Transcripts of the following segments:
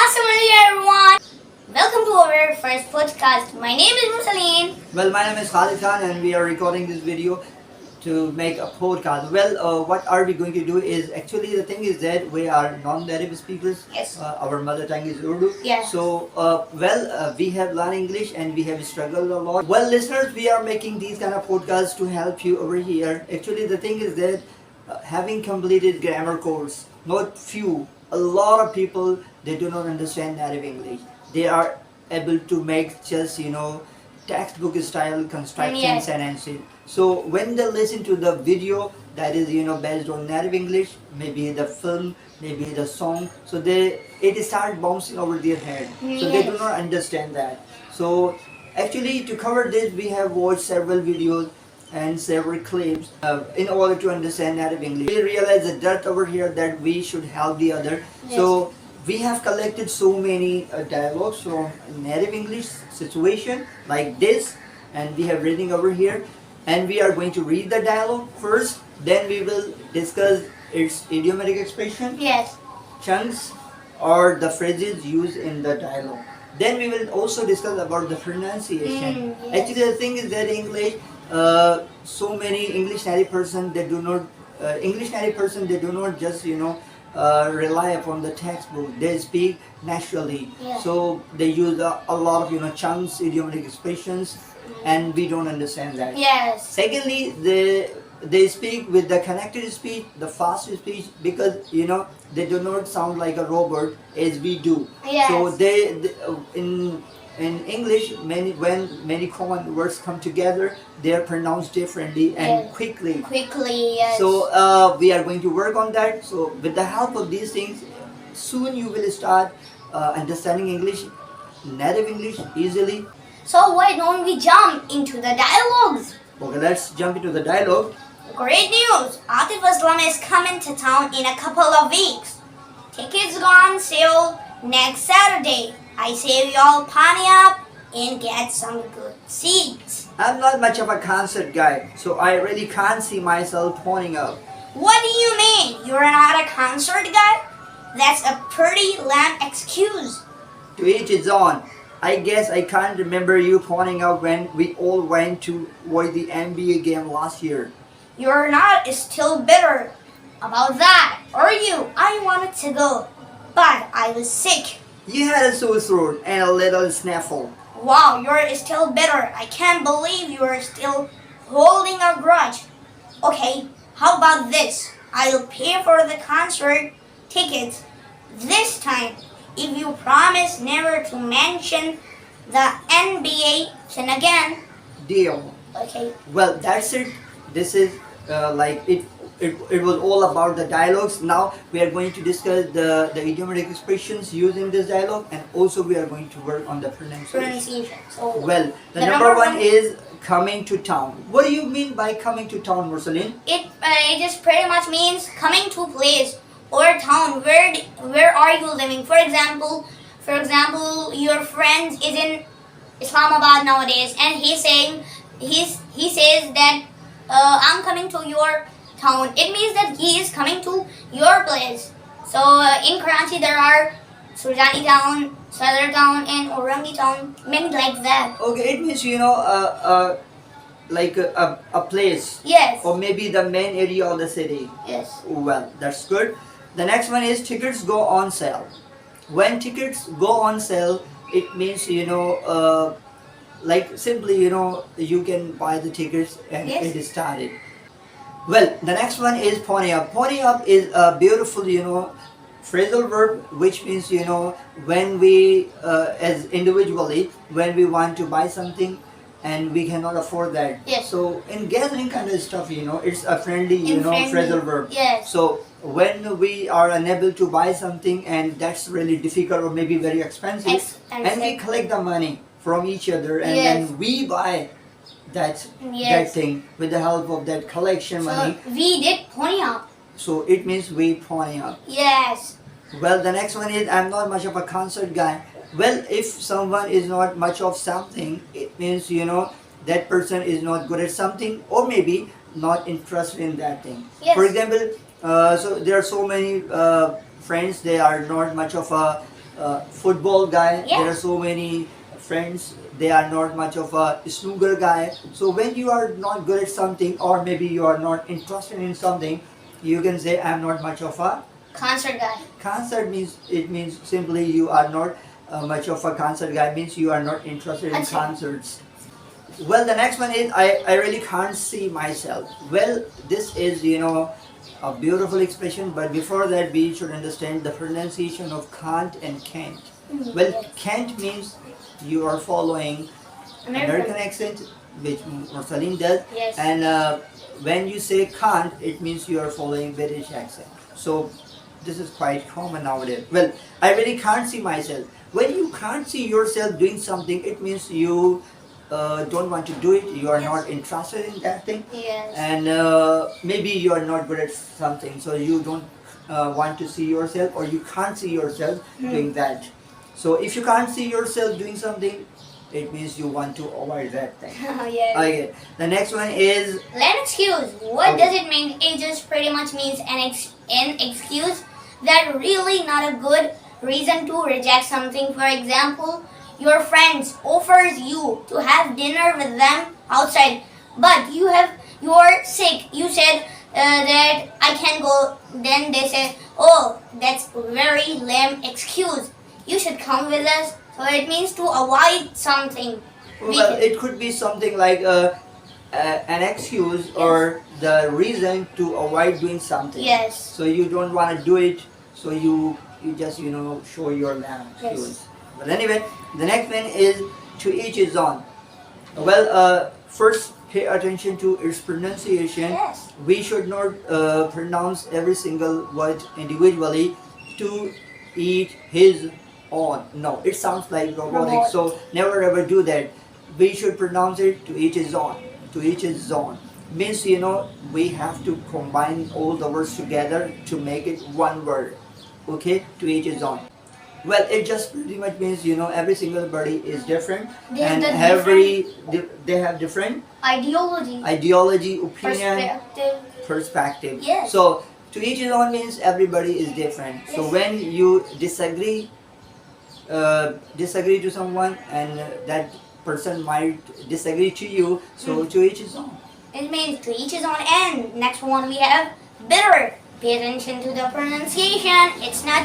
Assalamualaikum everyone. Welcome to our first podcast. My name is Musaleen. Well, my name is Khalid and we are recording this video to make a podcast. What are we going to do is actually the thing is that we are non-native speakers. Yes. Our mother tongue is Urdu. Yes. So, we have learned English and we have struggled a lot. Well, listeners, we are making these kind of podcasts to help you over here. Actually, the thing is that having completed grammar course, not few, a lot of people, they do not understand native English. They are able to make just, textbook style construction Yes. sentences. So when they listen to the video that is, based on native English, maybe the film, maybe the song, so it start bouncing over their head. So they do Yes. not understand that. So actually to cover this, we have watched several videos and several clips in order to understand native English. We realize the depth over here that we should help the other. Yes. So we have collected so many dialogues from native English situation like this, and we have reading over here, and we are going to read the dialogue first, then we will discuss its idiomatic expression, Yes. chunks, or the phrases used in the dialogue. Then we will also discuss about the pronunciation. Yes. Actually, the thing is that English, so many English native person they do not they do not just rely upon the textbook. They speak naturally, Yeah. so they use a lot of chunks, idiomatic expressions, and we don't understand that. Yes. Secondly, they speak with the connected speech, the fast speech, because they do not sound like a robot as we do. Yes. So in English, when many common words come together, they are pronounced differently and Yes. quickly. Quickly. Yes. So we are going to work on that. So with the help of these things, soon you will start understanding English, native English easily. So why don't we jump into the dialogues? Okay, let's jump into the dialogue. Great news! Atif Aslam is coming to town in a couple of weeks. Tickets go on sale next Saturday. I say we all pony up and get some good seats. I'm not much of a concert guy, so I really can't see myself ponying up. What do you mean? You're not a concert guy? That's a pretty lame excuse. To each his own. I guess I can't remember you ponying up when we all went to watch the NBA game last year. You're not still bitter about that, are you? I wanted to go, but I was sick. You had a sore throat and a little sniffle. Wow, you're still bitter. I can't believe you're still holding a grudge. Okay, how about this? I'll pay for the concert tickets this time if you promise never to mention the NBA thing again. Deal. Okay. Well, that's it. This is it was all about the dialogues. Now we are going to discuss the idiomatic expressions used in this dialogue, and also we are going to work on the pronunciation. Pronunciation. So Well, the number one is coming to town. What do you mean by coming to town, Marceline? it just pretty much means coming to place or town. Where are you living? For example, your friend is in Islamabad nowadays, and he says that I'm coming to your town. It means that he is coming to your place. So in Karachi there are Surjani town, Sadr town, and Orangi town, many like that. Okay, it means like a place, Yes. or maybe the main area of the city. Yes. Well, that's good. The next one is tickets go on sale. When tickets go on sale, it means like simply you can buy the tickets and Yes. it is started. Well, the next one is pony up. Pony up is a beautiful phrasal verb, which means when we as individually when we want to buy something and we cannot afford that. Yes. So in gathering kind of stuff, it's a friendly Friendly. phrasal verb. Yes. So when we are unable to buy something and that's really difficult or maybe very expensive, and we collect the money from each other and Yes. then we buy that Yes. thing with the help of that collection So money. we did pony up. So it means we pony up. Yes. Well, the next one is I'm not much of a concert guy. Well, if someone is not much of something, it means that person is not good at something, or maybe not interested in that thing. Yes. For example, so there are so many friends, they are not much of a football guy. Yeah. There are so many friends. They are not much of a snooker guy. So when you are not good at something, or maybe you are not interested in something, you can say I'm not much of a Concert guy. concert. Means simply you are not much of a concert guy. Means you are not interested in Achha. concerts. Well, the next one is I really can't see myself. Well, this is a beautiful expression, but before that we should understand the pronunciation of can't and can't. Well, Yes. can't means you are following American accent, which Marceline does, Yes. and when you say can't, it means you are following British accent. So this is quite common nowadays. Well, I really can't see myself. When you can't see yourself doing something, it means you don't want to do it. You are Yes. not interested in that thing, Yes. and maybe you are not good at something, so you don't want to see yourself, or you can't see yourself doing that. So if you can't see yourself doing something, it means you want to avoid that thing. Yes. Okay. The next one is An excuse. What Okay. does it mean? It just pretty much means an excuse that really not a good reason to reject something. For example, your friends offers you to have dinner with them outside, but you are sick. You said that I can't go. Then they said, "Oh, that's very lame excuse. You should come with us." So it means to avoid something. We well, can- it could be something like an excuse or the reason to avoid doing something. Yes. So you don't want to do it, so you just show your lame Yes. excuse. But anyway, the next one is to each his own. Well, first pay attention to its pronunciation. Yes. We should not pronounce every single word individually. To each his own. No, it sounds like robotic. Robot. So never ever do that. We should pronounce it to each his own. To each his own means we have to combine all the words together to make it one word. Okay, to each his own. Well, it just pretty much means every single body is different, They have and the they have different Ideology. ideology, opinion, Perspective. perspective. Yes. So to each his own means everybody is different. So Yes. when you disagree to someone, and that person might disagree to you, so to each his own. It means to each his own. And next one we have bitter. Pay attention to the pronunciation. It's not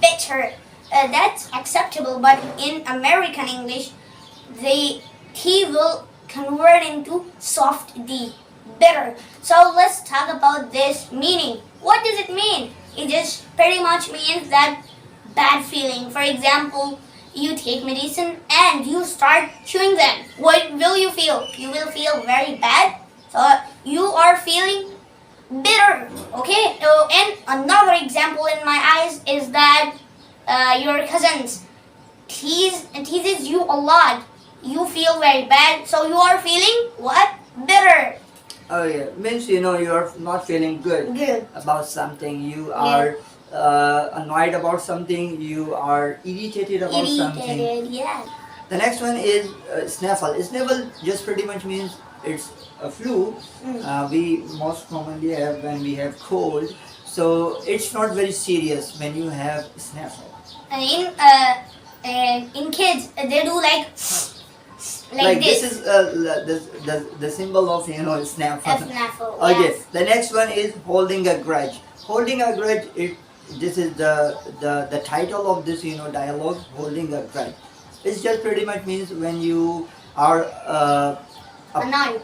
bitter. That's acceptable, but in American English, the T will convert into soft D. Bitter. So let's talk about this meaning. What does it mean? It just pretty much means that bad feeling. For example, you take medicine and you start chewing them. What will you feel? You will feel very bad. So you are feeling bitter. Okay. So, and another example in my eyes is that your cousins teases you a lot. You feel very bad. So you are feeling what? Bitter. Oh yeah, means you are not feeling good Good. about something. You are annoyed about something. You are irritated about something. Irritated. Yeah. The next one is sniffle. Sniffle just pretty much means it's a flu. We most commonly have when we have cold. So it's not very serious when you have sniffle. And in kids they do like This this. is the symbol of sniffle. A snaffle. Okay. Yes. The next one is holding a grudge. Holding a grudge. This is the title of this dialogue. Holding a grudge. It just pretty much means when you are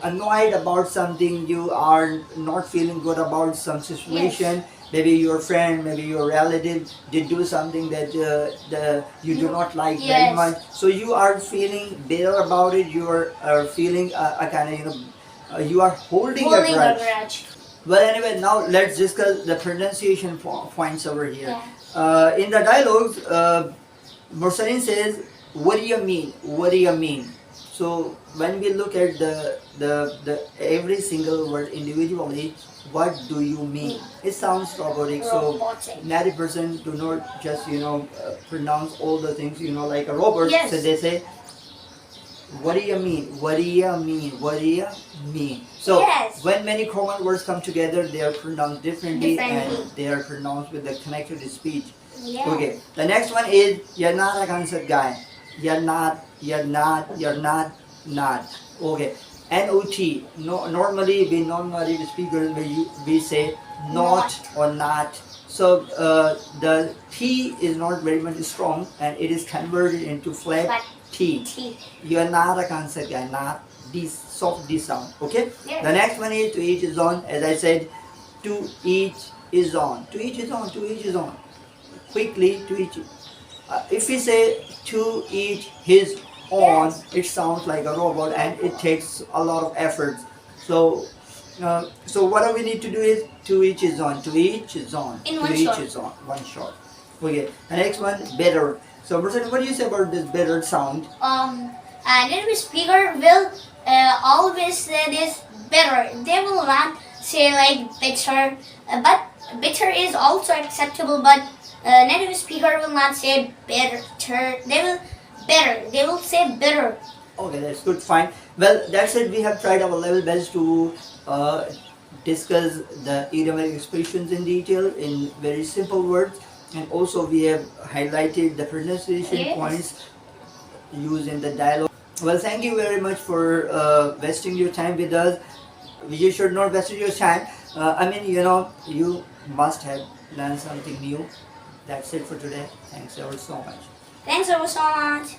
annoyed about something, you are not feeling good about some situation. Maybe your friend, maybe your relative did do something that you do not like very Yes. much. So you are feeling bitter about it. You are feeling a kind of you are holding a Holding a grudge. grudge. Well, anyway, now let's discuss the pronunciation points over here. Yeah. In the dialogues, Mursalin says, "What do you mean? What do you mean?" So when we look at the every single word individually, what do you mean? It sounds robotic. So Robotic. native person do not just pronounce all the things like a robot. Yes. So they say, "What do you mean? What do you mean? What do you mean?" So Yes. when many common words come together, they are pronounced differently, Differently. and they are pronounced with the connected speech. Yeah. Okay. The next one is you're not a concert guy. You're not. You're not. You're not. Not. Okay. Not. No. Normally, we non-native speakers we say not or not. So the T is not very much strong, and it is converted into flat Flat T. T. You are not a concert guy. Not this soft D sound. Okay. Yeah. The next one is to each is on. As I said, to each is on. To each is on. To each is on. Quickly to each. If we say to each his own, it sounds like a robot and it takes a lot of effort. So, so what we need to do is to each is on. To each is on. In to one each shot. is on. One shot. Okay. The next one better. So, Person, what do you say about this better sound? A native speaker will always say this better. They will not say like better, but better is also acceptable. But native speaker will not say better. They will better. They will say better. Okay, that's good, fine. Well, that's it. We have tried our level best to discuss the idiomatic expressions in detail in very simple words, and also we have highlighted the pronunciation Yes. points used in the dialogue. Well, thank you very much for wasting your time with us. You should not waste your time. I mean, you must have learned something new. That's it for today. Thanks ever so much. Thanks ever so much.